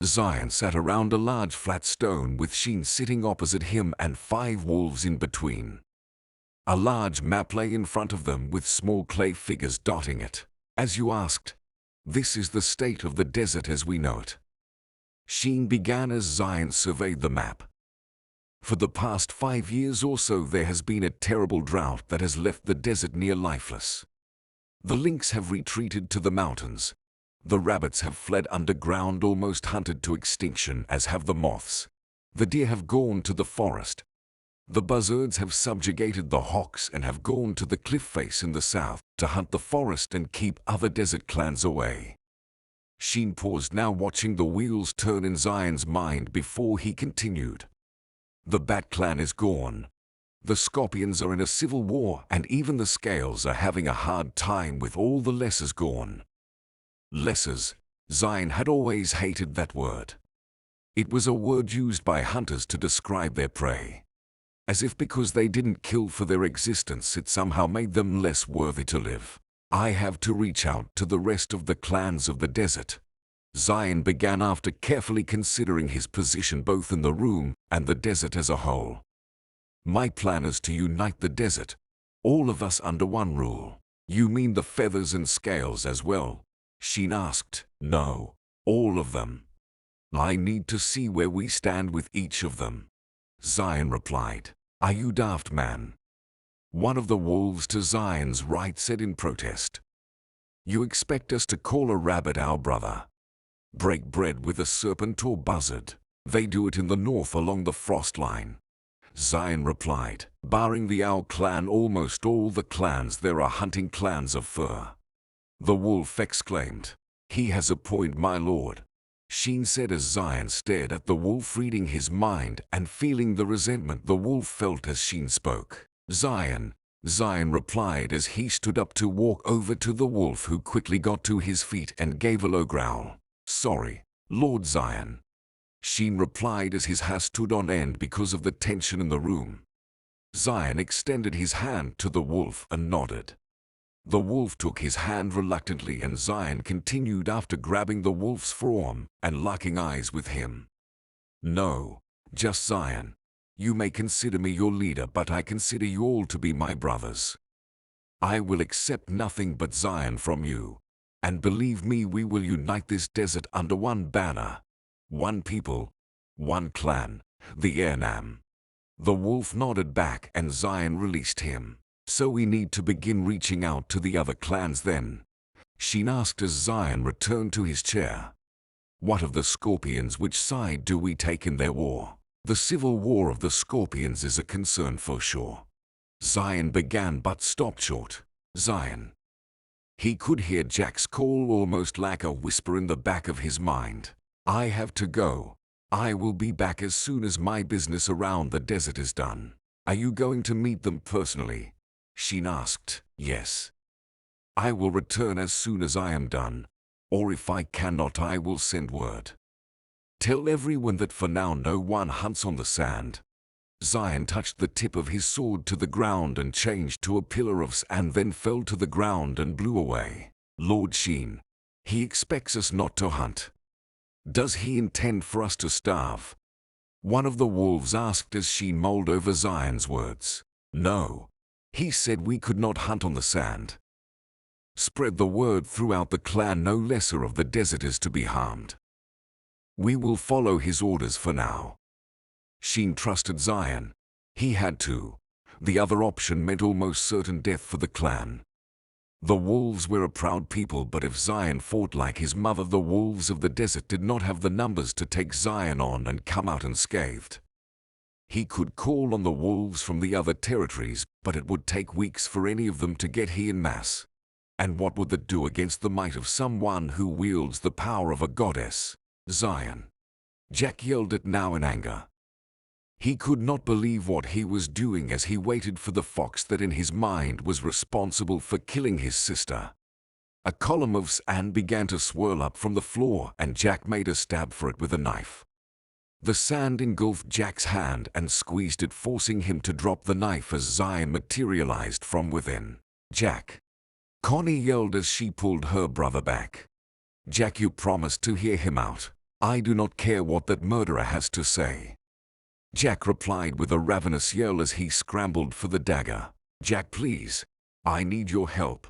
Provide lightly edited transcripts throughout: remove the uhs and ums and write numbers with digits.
Xion sat around a large flat stone with Xion sitting opposite him and 5 wolves in between. A large map lay in front of them with small clay figures dotting it. As you asked, this is the state of the desert as we know it. Xion began as Xion surveyed the map. For the past 5 years or so there has been a terrible drought that has left the desert near lifeless. The lynx have retreated to the mountains. The rabbits have fled underground, almost hunted to extinction, as have the moths. The deer have gone to the forest. The buzzards have subjugated the hawks and have gone to the cliff face in the south to hunt the forest and keep other desert clans away. Xion paused, now watching the wheels turn in Xion's mind before he continued. The Bat clan is gone. The Scorpions are in a civil war, and even the Scales are having a hard time with all the Lessers gone. Lessers. Xion had always hated that word. It was a word used by hunters to describe their prey. As if because they didn't kill for their existence it somehow made them less worthy to live. I have to reach out to the rest of the clans of the desert. Xion began after carefully considering his position both in the room and the desert as a whole. My plan is to unite the desert, all of us under one rule. You mean the Feathers and Scales as well? Xion asked. No, all of them. I need to see where we stand with each of them. Xion replied. Are you daft, man? One of the wolves to Xion's right said in protest. You expect us to call a rabbit our brother? Break bread with a serpent or buzzard? They do it in the north along the frost line. Xion replied. Barring the owl clan, almost all the clans there are hunting clans of fur. The wolf exclaimed. He has a point, my lord. Xion said as Xion stared at the wolf, reading his mind and feeling the resentment the wolf felt as Xion spoke. Xion replied as he stood up to walk over to the wolf, who quickly got to his feet and gave a low growl. Sorry, Lord Xion. Xion replied as his hair stood on end because of the tension in the room. Xion extended his hand to the wolf and nodded. The wolf took his hand reluctantly and Xion continued after grabbing the wolf's forearm and locking eyes with him. No, just Xion. You may consider me your leader, but I consider you all to be my brothers. I will accept nothing but Xion from you. And believe me, we will unite this desert under one banner. One people, one clan, the Ernam. The wolf nodded back and Xion released him. So we need to begin reaching out to the other clans then? Xion asked as Xion returned to his chair. What of the Scorpions? Which side do we take in their war? The civil war of the Scorpions is a concern for sure. Xion began but stopped short. Xion. He could hear Jack's call almost like a whisper in the back of his mind. I have to go. I will be back as soon as my business around the desert is done. Are you going to meet them personally? Xion asked. Yes. I will return as soon as I am done, or if I cannot I will send word. Tell everyone that for now no one hunts on the sand. Xion touched the tip of his sword to the ground and changed to a pillar of sand, then fell to the ground and blew away. Lord Xion. He expects us not to hunt. Does he intend for us to starve? One of the wolves asked as Xion mulled over Xion's words. No. He said we could not hunt on the sand. Spread the word throughout the clan, no lesser of the desert is to be harmed. We will follow his orders for now. Xion trusted Xion. He had to. The other option meant almost certain death for the clan. The wolves were a proud people, but if Xion fought like his mother, the wolves of the desert did not have the numbers to take Xion on and come out unscathed. He could call on the wolves from the other territories, but it would take weeks for any of them to get here en masse. And what would that do against the might of someone who wields the power of a goddess? Xion. Jack yelled it now in anger. He could not believe what he was doing as he waited for the fox that in his mind was responsible for killing his sister. A column of sand began to swirl up from the floor and Jack made a stab for it with a knife. The sand engulfed Jack's hand and squeezed it, forcing him to drop the knife as Xion materialized from within. Jack. Connie yelled as she pulled her brother back. Jack, you promised to hear him out. I do not care what that murderer has to say. Jack replied with a ravenous yell as he scrambled for the dagger. Jack, please. I need your help.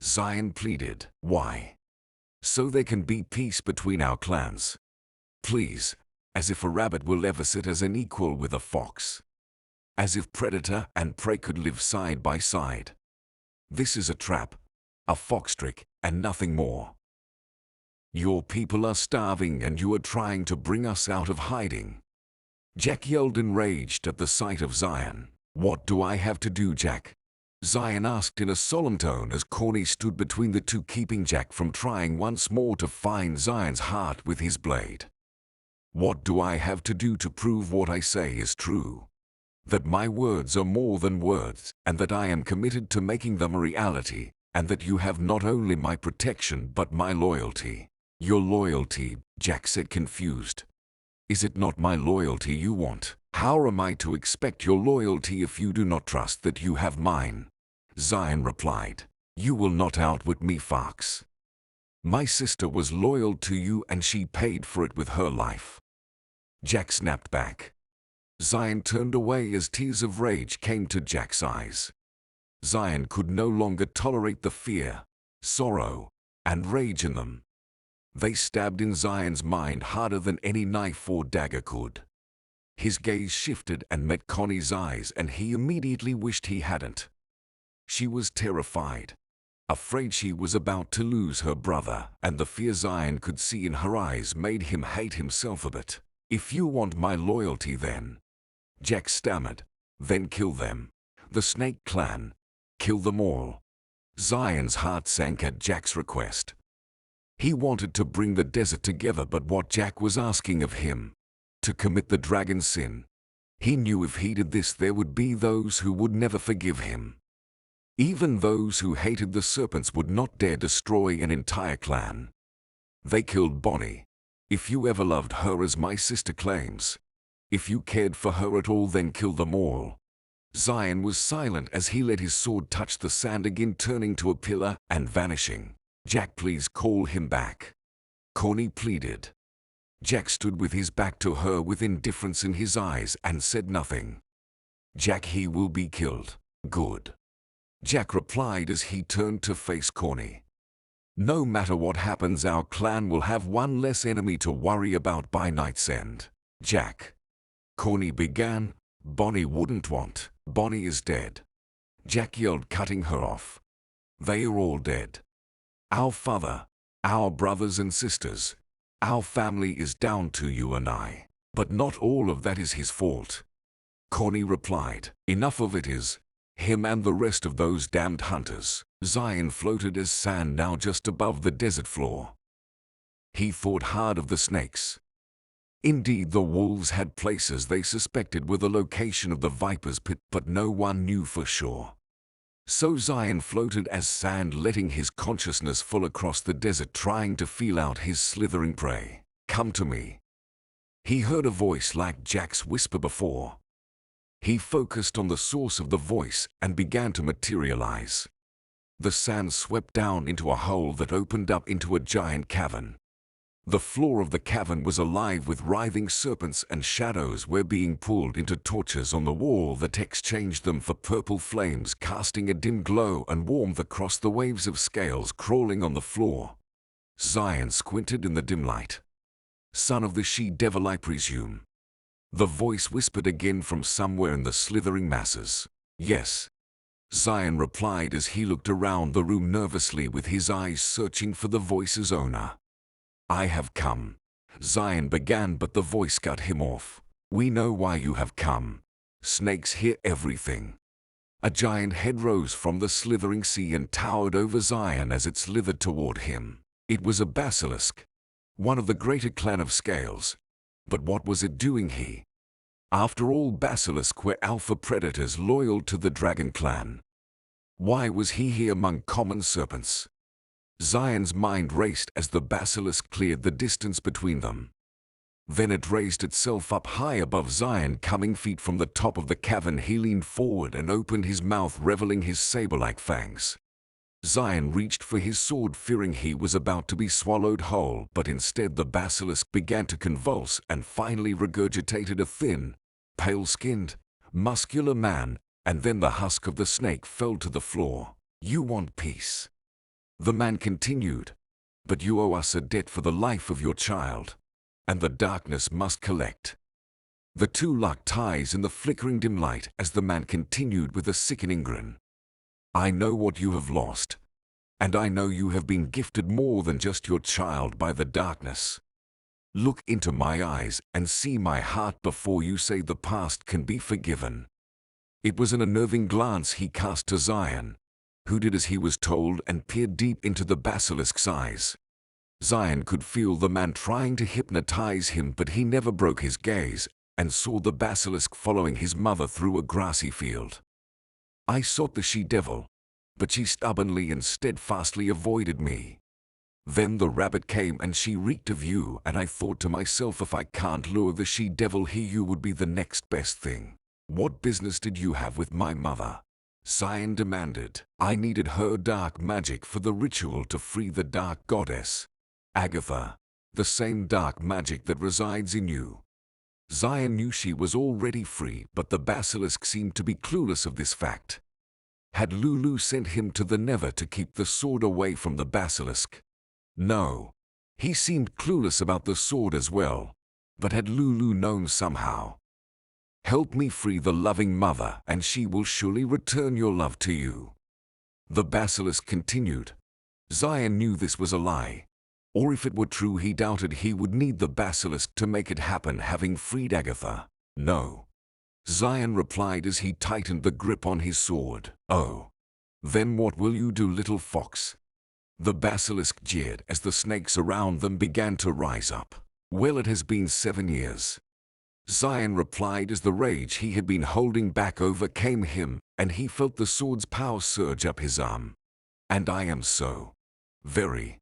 Xion pleaded. Why? So there can be peace between our clans. Please. As if a rabbit will ever sit as an equal with a fox. As if predator and prey could live side by side. This is a trap, a fox trick, and nothing more. Your people are starving and you are trying to bring us out of hiding. Jack yelled enraged at the sight of Xion. What do I have to do, Jack? Xion asked in a solemn tone as Corny stood between the two, keeping Jack from trying once more to find Xion's heart with his blade. What do I have to do to prove what I say is true? That my words are more than words, and that I am committed to making them a reality, and that you have not only my protection but my loyalty. Your loyalty, Jack said, confused. Is it not my loyalty you want? How am I to expect your loyalty if you do not trust that you have mine? Xion replied. You will not outwit me, fox. My sister was loyal to you and she paid for it with her life. Jack snapped back. Xion turned away as tears of rage came to Jack's eyes. Xion could no longer tolerate the fear, sorrow, and rage in them. They stabbed in Xion's mind harder than any knife or dagger could. His gaze shifted and met Connie's eyes, and he immediately wished he hadn't. She was terrified, afraid she was about to lose her brother, and the fear Xion could see in her eyes made him hate himself a bit. If you want my loyalty then, Jack stammered, then kill them. The Snake Clan. Kill them all. Xion's heart sank at Jack's request. He wanted to bring the desert together, but what Jack was asking of him, to commit the dragon sin. He knew if he did this there would be those who would never forgive him. Even those who hated the serpents would not dare destroy an entire clan. They killed Bonnie. If you ever loved her as my sister claims, if you cared for her at all, then kill them all. Xion was silent as he let his sword touch the sand again, turning to a pillar and vanishing. Jack, please call him back. Corny pleaded. Jack stood with his back to her with indifference in his eyes and said nothing. Jack, he will be killed. Good. Jack replied as he turned to face Corny. No matter what happens, our clan will have one less enemy to worry about by night's end. Jack. Corny began. Bonnie wouldn't want. Bonnie is dead. Jack yelled, cutting her off. They are all dead. Our father, our brothers and sisters, our family is down to you and I. But not all of that is his fault. Corny replied. Enough of it is. Him and the rest of those damned hunters. Xion floated as sand now just above the desert floor. He thought hard of the snakes. Indeed, the wolves had places they suspected were the location of the viper's pit, but no one knew for sure. So Xion floated as sand, letting his consciousness fall across the desert, trying to feel out his slithering prey. Come to me. He heard a voice like Jack's whisper before. He focused on the source of the voice and began to materialize. The sand swept down into a hole that opened up into a giant cavern. The floor of the cavern was alive with writhing serpents, and shadows were being pulled into torches on the wall that exchanged them for purple flames, casting a dim glow and warmth across the waves of scales crawling on the floor. Xion squinted in the dim light. Son of the she-devil, I presume. The voice whispered again from somewhere in the slithering masses. Yes. Xion replied as he looked around the room nervously, with his eyes searching for the voice's owner. I have come. Xion began, but the voice cut him off. We know why you have come. Snakes hear everything. A giant head rose from the slithering sea and towered over Xion as it slithered toward him. It was a basilisk, one of the greater clan of scales. But what was it doing here? After all, basilisks were alpha predators loyal to the dragon clan. Why was he here among common serpents? Xion's mind raced as the basilisk cleared the distance between them. Then it raised itself up high above Xion, coming feet from the top of the cavern. He leaned forward and opened his mouth, revealing his saber-like fangs. Xion reached for his sword, fearing he was about to be swallowed whole, but instead the basilisk began to convulse and finally regurgitated a thin, pale-skinned, muscular man, and then the husk of the snake fell to the floor. "You want peace," the man continued, "but you owe us a debt for the life of your child, and the darkness must collect." The two locked eyes in the flickering dim light as the man continued with a sickening grin. "I know what you have lost, and I know you have been gifted more than just your child by the darkness. Look into my eyes and see my heart before you say the past can be forgiven." It was an unnerving glance he cast to Xion, who did as he was told and peered deep into the basilisk's eyes. Xion could feel the man trying to hypnotize him, but he never broke his gaze and saw the basilisk following his mother through a grassy field. "I sought the she-devil, but she stubbornly and steadfastly avoided me. Then the rabbit came and she reeked of you, and I thought to myself, if I can't lure the she-devil here, you would be the next best thing." "What business did you have with my mother?" Xion demanded. "I needed her dark magic for the ritual to free the dark goddess, Agatha, the same dark magic that resides in you." Xion knew she was already free, but the basilisk seemed to be clueless of this fact. Had Lulu sent him to the Nether to keep the sword away from the basilisk? No. He seemed clueless about the sword as well. But had Lulu known somehow? "Help me free the loving mother, and she will surely return your love to you," the basilisk continued. Xion knew this was a lie. Or if it were true, he doubted he would need the basilisk to make it happen, having freed Agatha. "No," Xion replied as he tightened the grip on his sword. "Oh. Then what will you do, little fox?" the basilisk jeered as the snakes around them began to rise up. "Well, it has been 7 years," Xion replied as the rage he had been holding back overcame him, and he felt the sword's power surge up his arm. "And I am so very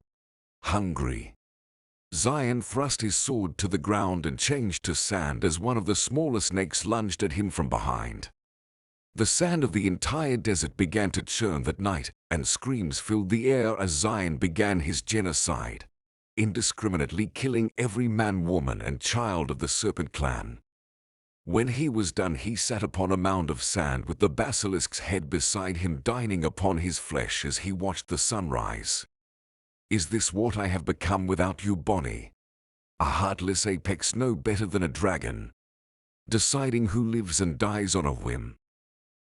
hungry." Xion thrust his sword to the ground and changed to sand as one of the smaller snakes lunged at him from behind. The sand of the entire desert began to churn that night, and screams filled the air as Xion began his genocide, indiscriminately killing every man, woman, and child of the Serpent clan. When he was done, he sat upon a mound of sand with the basilisk's head beside him, dining upon his flesh as he watched the sunrise. "Is this what I have become without you, Bonnie? A heartless apex, no better than a dragon, deciding who lives and dies on a whim?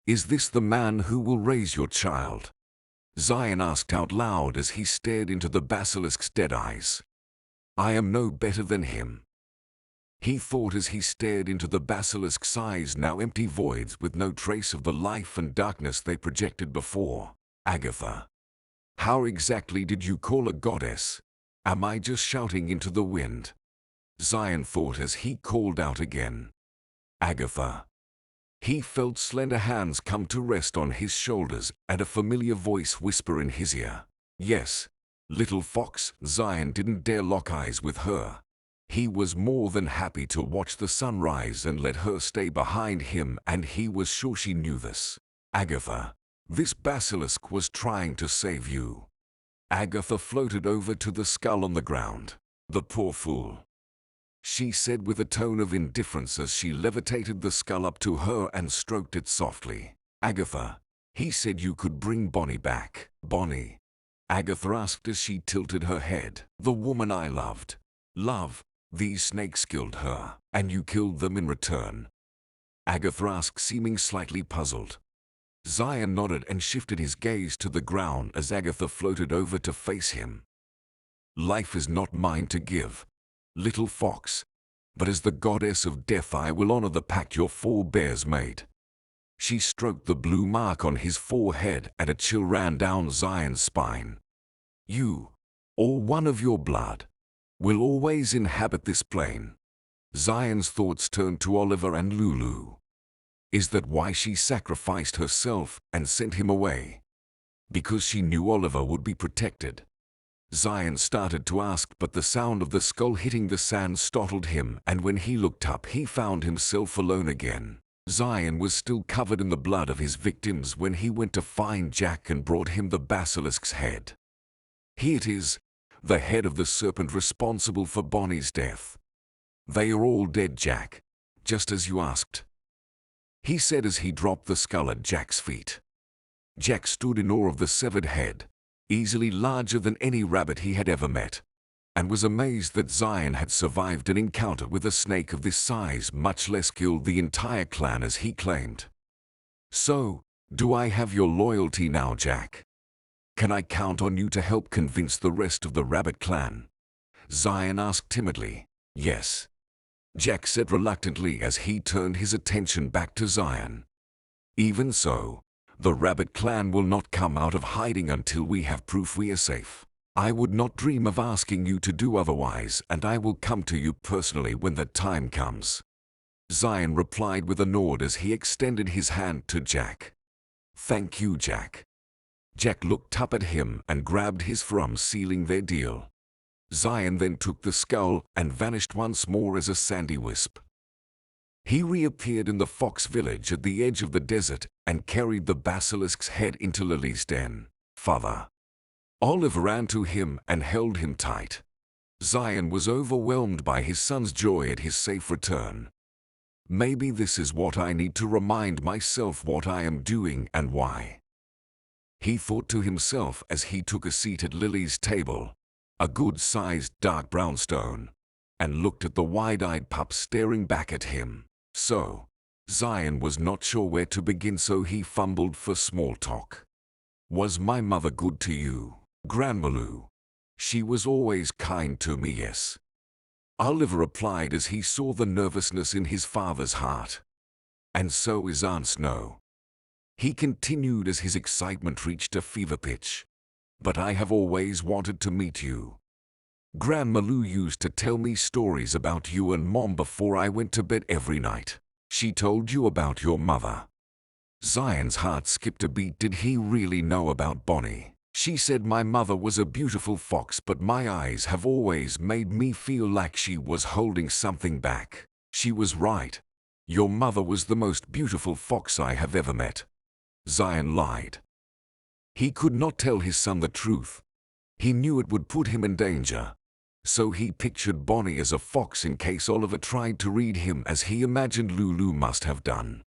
Is this the man who will raise your child?" Xion asked out loud as he stared into the basilisk's dead eyes. "I am no better than him," he thought as he stared into the basilisk's eyes, now empty voids with no trace of the life and darkness they projected before. "Agatha, how exactly did you call a goddess? Am I just shouting into the wind?" Xion thought as he called out again. "Agatha." He felt slender hands come to rest on his shoulders and a familiar voice whisper in his ear. "Yes, little fox." Xion didn't dare lock eyes with her. He was more than happy to watch the sunrise and let her stay behind him, and he was sure she knew this. "Agatha, this basilisk was trying to save you." Agatha floated over to the skull on the ground. "The poor fool," she said with a tone of indifference as she levitated the skull up to her and stroked it softly. "Agatha, he said you could bring Bonnie back." "Bonnie?" Agatha asked as she tilted her head. "The woman I loved." "Love? These snakes killed her, and you killed them in return?" Agatha asked, seeming slightly puzzled. Xion nodded and shifted his gaze to the ground as Agatha floated over to face him. "Life is not mine to give, little fox, but as the goddess of death I will honor the pact your forebears made." She stroked the blue mark on his forehead and a chill ran down Xion's spine. "You, or one of your blood, will always inhabit this plane." Xion's thoughts turned to Oliver and Lulu. Is that why she sacrificed herself and sent him away? Because she knew Oliver would be protected? Xion started to ask, but the sound of the skull hitting the sand startled him, and when he looked up he found himself alone again. Xion was still covered in the blood of his victims when he went to find Jack and brought him the basilisk's head. Here it is, the head of the serpent responsible for Bonnie's death. They are all dead, Jack, just as you asked, he said as he dropped the skull at Jack's feet. Jack stood in awe of the severed head, easily larger than any rabbit he had ever met, and was amazed that Xion had survived an encounter with a snake of this size, much less killed the entire clan as he claimed. So, do I have your loyalty now, Jack? Can I count on you to help convince the rest of the rabbit clan? Xion asked timidly. Yes, Jack said reluctantly as he turned his attention back to Xion. Even so, the rabbit clan will not come out of hiding until we have proof we are safe. I would not dream of asking you to do otherwise, and I will come to you personally when the time comes. Xion replied with a nod as he extended his hand to Jack. Thank you, Jack. Jack looked up at him and grabbed his from, sealing their deal. Xion then took the skull and vanished once more as a sandy wisp. He reappeared in the fox village at the edge of the desert and carried the basilisk's head into Lily's den. Father. Olive ran to him and held him tight. Xion was overwhelmed by his son's joy at his safe return. Maybe this is what I need to remind myself what I am doing and why, he thought to himself as he took a seat at Lily's table, a good-sized dark brown stone, and looked at the wide-eyed pup staring back at him. So, Xion was not sure where to begin, so he fumbled for small talk. Was my mother good to you, Grandma Lou? She was always kind to me, yes, Oliver replied as he saw the nervousness in his father's heart. And so is Aunt Snow, he continued as his excitement reached a fever pitch. But I have always wanted to meet you. Grandma Lou used to tell me stories about you and Mom before I went to bed every night. She told you about your mother. Xion's heart skipped a beat. Did he really know about Bonnie? She said my mother was a beautiful fox, but my eyes have always made me feel like she was holding something back. She was right. Your mother was the most beautiful fox I have ever met. Xion lied. He could not tell his son the truth. He knew it would put him in danger. So he pictured Bonnie as a fox in case Oliver tried to read him, as he imagined Lulu must have done.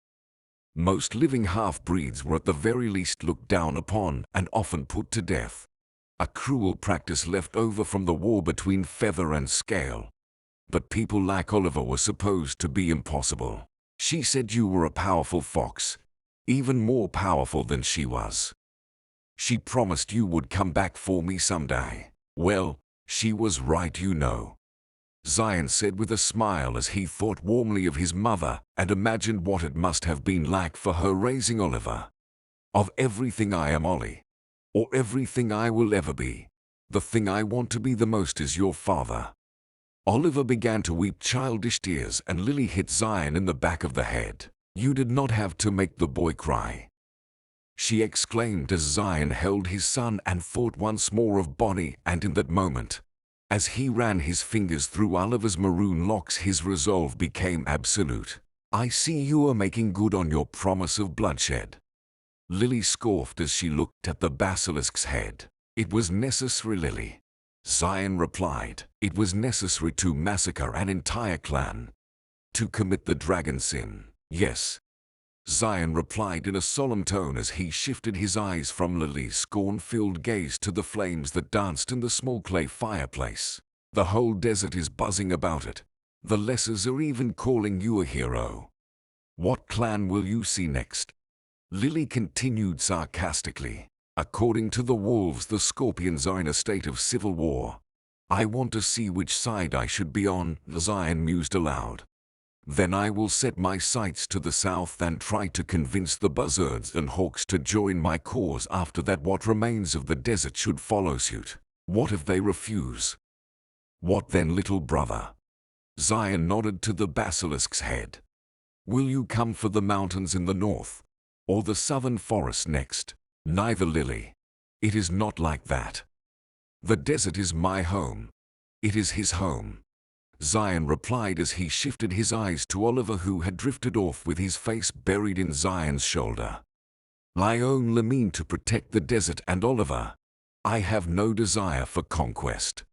Most living half-breeds were at the very least looked down upon and often put to death. A cruel practice left over from the war between Feather and Scale. But people like Oliver were supposed to be impossible. She said you were a powerful fox, even more powerful than she was. She promised you would come back for me someday. Well, she was right, you know, Xion said with a smile as he thought warmly of his mother and imagined what it must have been like for her raising Oliver. Of everything I am, Ollie, or everything I will ever be, the thing I want to be the most is your father. Oliver began to weep childish tears, and Lily hit Xion in the back of the head. You did not have to make the boy cry, she exclaimed as Xion held his son and thought once more of Bonnie, and in that moment, as he ran his fingers through Oliver's maroon locks, his resolve became absolute. I see you are making good on your promise of bloodshed, Lily scoffed as she looked at the basilisk's head. It was necessary, Lily, Xion replied. It was necessary to massacre an entire clan, to commit the dragon sin. Yes, Xion replied in a solemn tone as he shifted his eyes from Lily's scorn-filled gaze to the flames that danced in the small clay fireplace. The whole desert is buzzing about it. The Lessers are even calling you a hero. What clan will you see next? Lily continued sarcastically. According to the wolves, the scorpions are in a state of civil war. I want to see which side I should be on, Xion mused aloud. Then I will set my sights to the south and try to convince the buzzards and hawks to join my cause. After that, what remains of the desert should follow suit. What if they refuse? What then, little brother? Xion nodded to the basilisk's head. Will you come for the mountains in the north, or the southern forest next? Neither, Lily. It is not like that. The desert is my home. It is his home. Xion replied as he shifted his eyes to Oliver, who had drifted off with his face buried in Xion's shoulder. Lion mean to protect the desert, and Oliver, I have no desire for conquest.